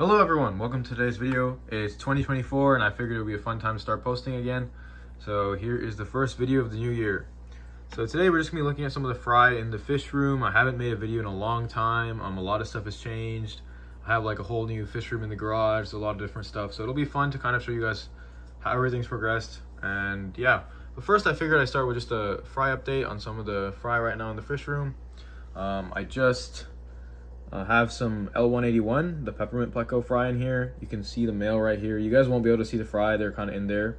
Hello everyone, welcome to today's video. It's 2024 and I figured it would be a fun time to start posting again. So here is the first video of the new year. So today we're just gonna be looking at some of the fry in the fish room. I haven't made a video in a long time. A lot of stuff has changed. I have like a whole new fish room in the garage, so a lot of different stuff. So it'll be fun to kind of show you guys how everything's progressed. And yeah, but first I figured I'd start with just a fry update on some of the fry right now in the fish room. I just have some l181, the peppermint pleco fry in here. You can see the male right here. You guys won't be able to see the fry, they're kind of in there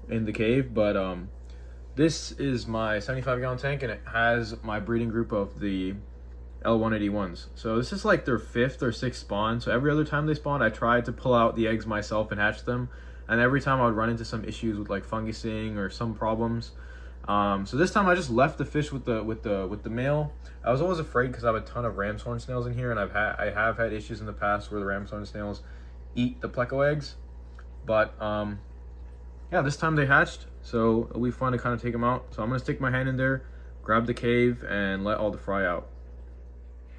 in the cave, but this is my 75-gallon tank and it has my breeding group of the l181s. So this is like their 5th or 6th spawn. So every other time they spawn, I tried to pull out the eggs myself and hatch them, and every time I would run into some issues with like fungusing or some problems. So this time I just left the fish with the male. I was always afraid because I have a ton of ram's horn snails in here, and I have had issues in the past where the ram's horn snails eat the pleco eggs. But yeah, this time they hatched, so it'll be fun to kind of take them out. So I'm gonna stick my hand in there, grab the cave, and let all the fry out.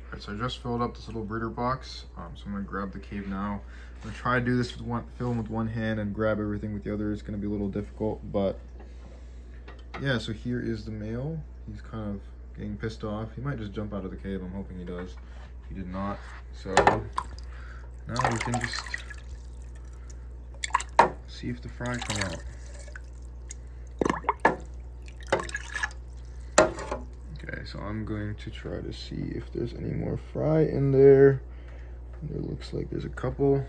Alright, so I just filled up this little breeder box. So I'm gonna grab the cave now. I'm gonna try to do this with fill them with one hand and grab everything with the other. It's gonna be a little difficult, but yeah, so here is the male. He's kind of getting pissed off. He might just jump out of the cave. I'm hoping he does. He did not. So now we can just see if the fry come out. Okay, so I'm going to try to see if there's any more fry in there. There looks like there's a couple.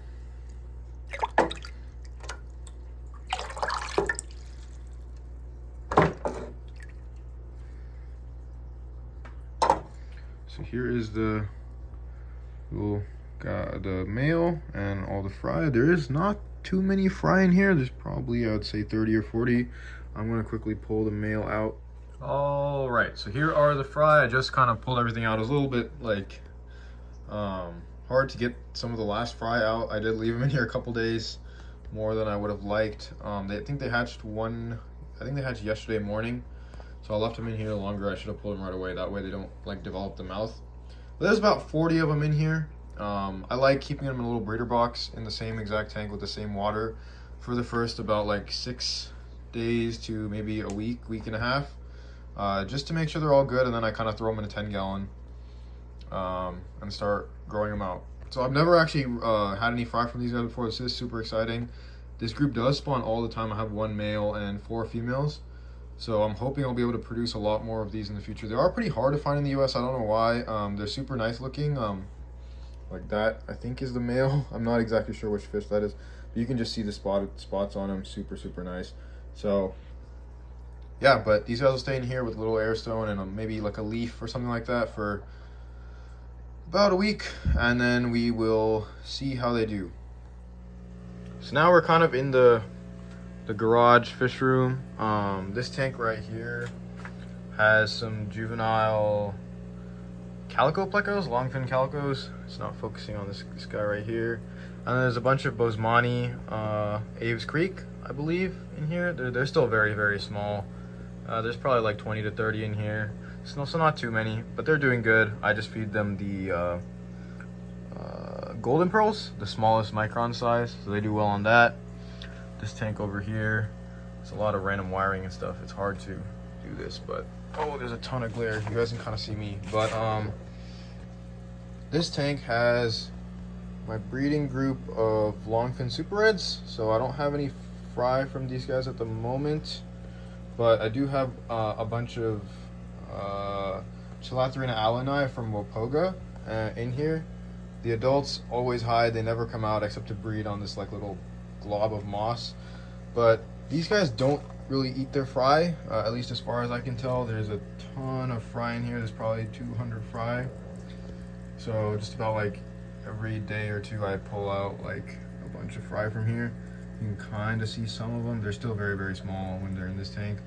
So here is the little guy, the male, and all the fry. There is not too many fry in here. There's probably, I would say, 30 or 40. I'm gonna quickly pull the male out. All right, so here are the fry. I just kind of pulled everything out. It was a little bit like hard to get some of the last fry out. I did leave them in here a couple days, more than I would have liked. I think they hatched yesterday morning. So I left them in here longer. I should have pulled them right away. That way they don't like develop the mouth. But there's about 40 of them in here. I like keeping them in a little breeder box in the same exact tank with the same water for the first about like 6 days to maybe a week and a half, just to make sure they're all good. And then I kind of throw them in a 10-gallon and start growing them out. So I've never actually had any fry from these guys before. This is super exciting. This group does spawn all the time. I have 1 male and 4 females. So I'm hoping I'll be able to produce a lot more of these in the future. They are pretty hard to find in the US. I don't know why. They're super nice looking. Like that, I think, is the male. I'm not exactly sure which fish that is, but you can just see the spots on them. Super, super nice. So yeah, but these guys will stay in here with a little air stone and maybe like a leaf or something like that for about a week, and then we will see how they do. So now we're kind of in the garage fish room. This tank right here has some juvenile calico plecos, longfin calicos. It's not focusing on this guy right here. And there's a bunch of Bosemani Aves Creek, I believe, in here. They're still very, very small. There's probably like 20 to 30 in here. So not too many, but they're doing good. I just feed them the golden pearls, the smallest micron size, so they do well on that. This tank over here, it's a lot of random wiring and stuff. It's hard to do this, but oh, there's a ton of glare. You guys can kind of see me, but this tank has my breeding group of longfin super reds. So I don't have any fry from these guys at the moment, but I do have a bunch of Chilatherina alani from Wopoga in here. The adults always hide. They never come out except to breed on this like little glob of moss. But these guys don't really eat their fry, at least as far as I can tell. There's a ton of fry in here. There's probably 200 fry. So just about like every day or two I pull out like a bunch of fry from here. You can kind of see some of them. They're still very, very small when they're in this tank,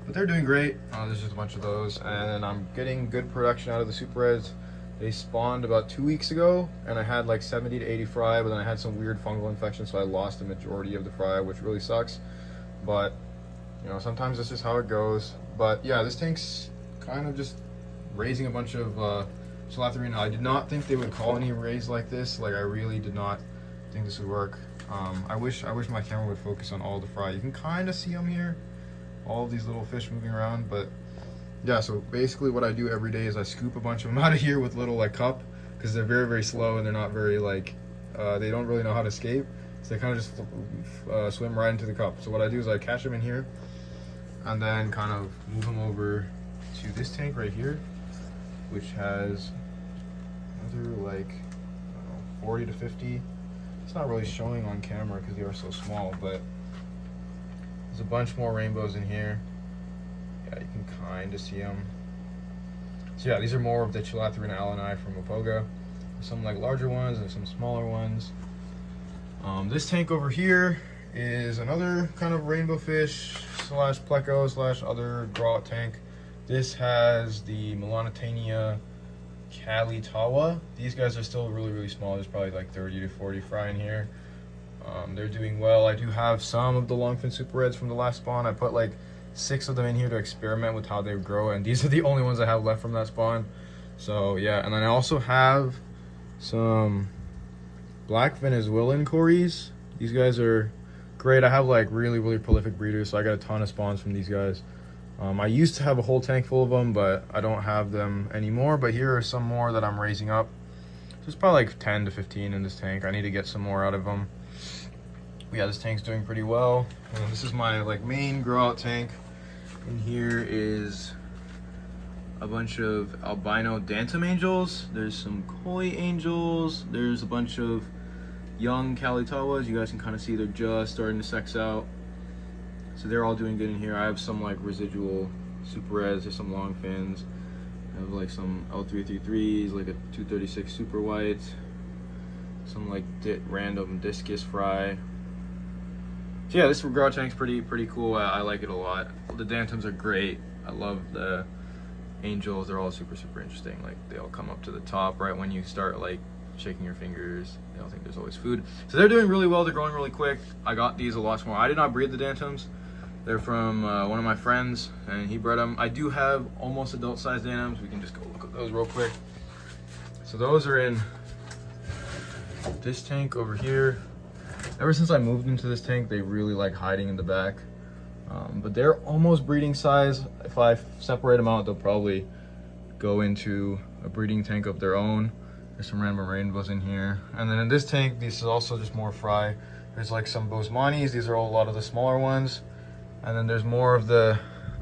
but they're doing great. There's just a bunch of those, and I'm getting good production out of the super reds. They spawned about 2 weeks ago, and I had like 70 to 80 fry, but then I had some weird fungal infection, so I lost the majority of the fry, which really sucks. But you know, sometimes this is how it goes. But yeah, this tank's kind of just raising a bunch of Chilatherina. I did not think they would colony raise like this. Like, I really did not I think this would work. I wish my camera would focus on all the fry. You can kind of see them here, all of these little fish moving around. But yeah, so basically what I do every day is I scoop a bunch of them out of here with little like cup, because they're very, very slow and they're not very like, they don't really know how to escape. So they kind of just swim right into the cup. So what I do is I catch them in here and then kind of move them over to this tank right here, which has another like, I don't know, 40 to 50. It's not really showing on camera because they are so small, but there's a bunch more rainbows in here. Yeah, you can kind of see them. So yeah, these are more of the Chilathrian alani from Wapoga. There's some like larger ones and some smaller ones. This tank over here is another kind of rainbow fish slash pleco slash other Growout tank. This has the Melanitania Kalitawa. These guys are still really, really small. There's probably like 30 to 40 fry in here. They're doing well. I do have some of the longfin super reds from the last spawn. I put like 6 of them in here to experiment with how they grow, and these are the only ones I have left from that spawn. So yeah, and then I also have some black Venezuelan cories. These guys are great. I have like really, really prolific breeders, so I got a ton of spawns from these guys. I used to have a whole tank full of them, but I don't have them anymore. But here are some more that I'm raising up. There's probably like 10 to 15 in this tank. I need to get some more out of them. But yeah, this tank's doing pretty well. And this is my like main grow out tank. And here is a bunch of albino Dantum angels. There's some koi angels. There's a bunch of young Kalitawas. You guys can kind of see they're just starting to sex out. So they're all doing good in here. I have some like residual super reds. There's some long fins. I have like some L333s, like a 236 super white. Some like random discus fry. So yeah, this grow tank's pretty cool. I like it a lot. The Dantums are great. I love the angels. They're all super interesting. Like they all come up to the top right when you start like shaking your fingers. They don't think there's always food. So they're doing really well. They're growing really quick. I got these a lot more. I did not breed the Dantums. They're from one of my friends, and he bred them. I do have almost adult-sized Dantums. We can just go look at those real quick. So those are in this tank over here. Ever since I moved into this tank, they really like hiding in the back. But they're almost breeding size. If I separate them out, they'll probably go into a breeding tank of their own. There's some random rainbows in here. And then in this tank, this is also just more fry. There's like some Bosmanis. These are a lot of the smaller ones. And then there's more of the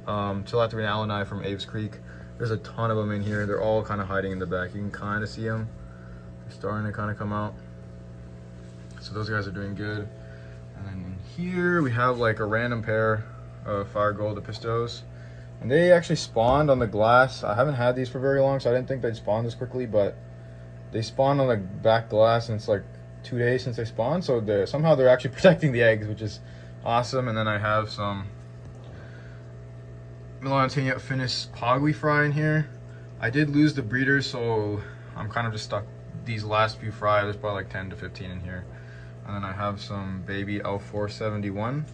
Chilathrian alani from Aves Creek. There's a ton of them in here. They're all kind of hiding in the back. You can kind of see them. They're starting to kind of come out. So those guys are doing good. And then in here we have like a random pair of fire gold epistos. And they actually spawned on the glass. I haven't had these for very long, so I didn't think they'd spawn this quickly, but they spawned on the back glass, and it's like 2 days since they spawned. So somehow they're actually protecting the eggs, which is awesome. And then I have some Melanitania Finis Pogwi fry in here. I did lose the breeders, so I'm kind of just stuck these last few fry. There's probably like 10 to 15 in here. And then I have some baby l471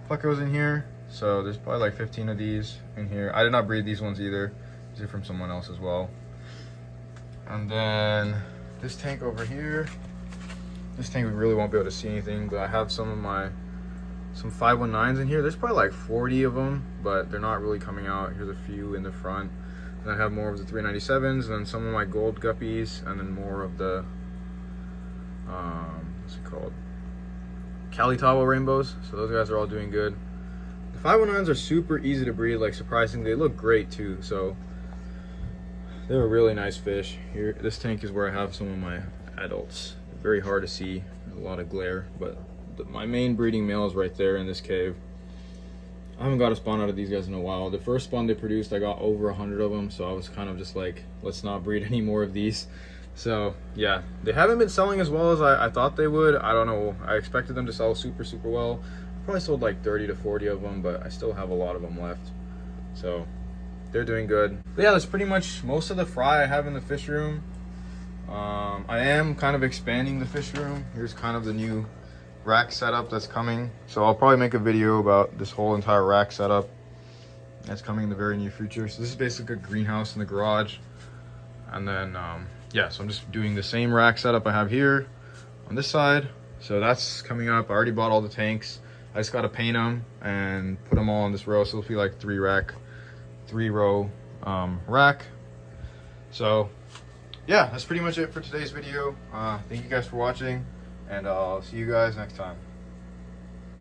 plecos in here. So there's probably like 15 of these in here. I did not breed these ones either. These are from someone else as well. And then this tank over here. This tank we really won't be able to see anything, but I have some 519s in here. There's probably like 40 of them, but they're not really coming out. Here's a few in the front. And I have more of the 397s, and then some of my gold guppies, and then more of the what's it called? Kalitawa rainbows. So those guys are all doing good. The 519s are super easy to breed, like surprisingly. They look great too, so they're a really nice fish. Here, this tank is where I have some of my adults. They're very hard to see, there's a lot of glare, but my main breeding male is right there in this cave. I haven't got a spawn out of these guys in a while. The first spawn they produced, I got over 100 of them, so I was kind of just like, let's not breed any more of these. So yeah, they haven't been selling as well as I thought they would. I don't know, I expected them to sell super well. Probably sold like 30 to 40 of them, but I still have a lot of them left. So they're doing good. But yeah, that's pretty much most of the fry I have in the fish room. I am kind of expanding the fish room. Here's kind of the new rack setup that's coming. So I'll probably make a video about this whole entire rack setup that's coming in the very near future. So this is basically a greenhouse in the garage. And then, yeah, so I'm just doing the same rack setup I have here. on this side. So that's coming up. I already bought all the tanks. I just gotta paint them and put them all on this row. So it'll be like three row rack. So yeah, that's pretty much it for today's video. Thank you guys for watching, and I'll see you guys next time.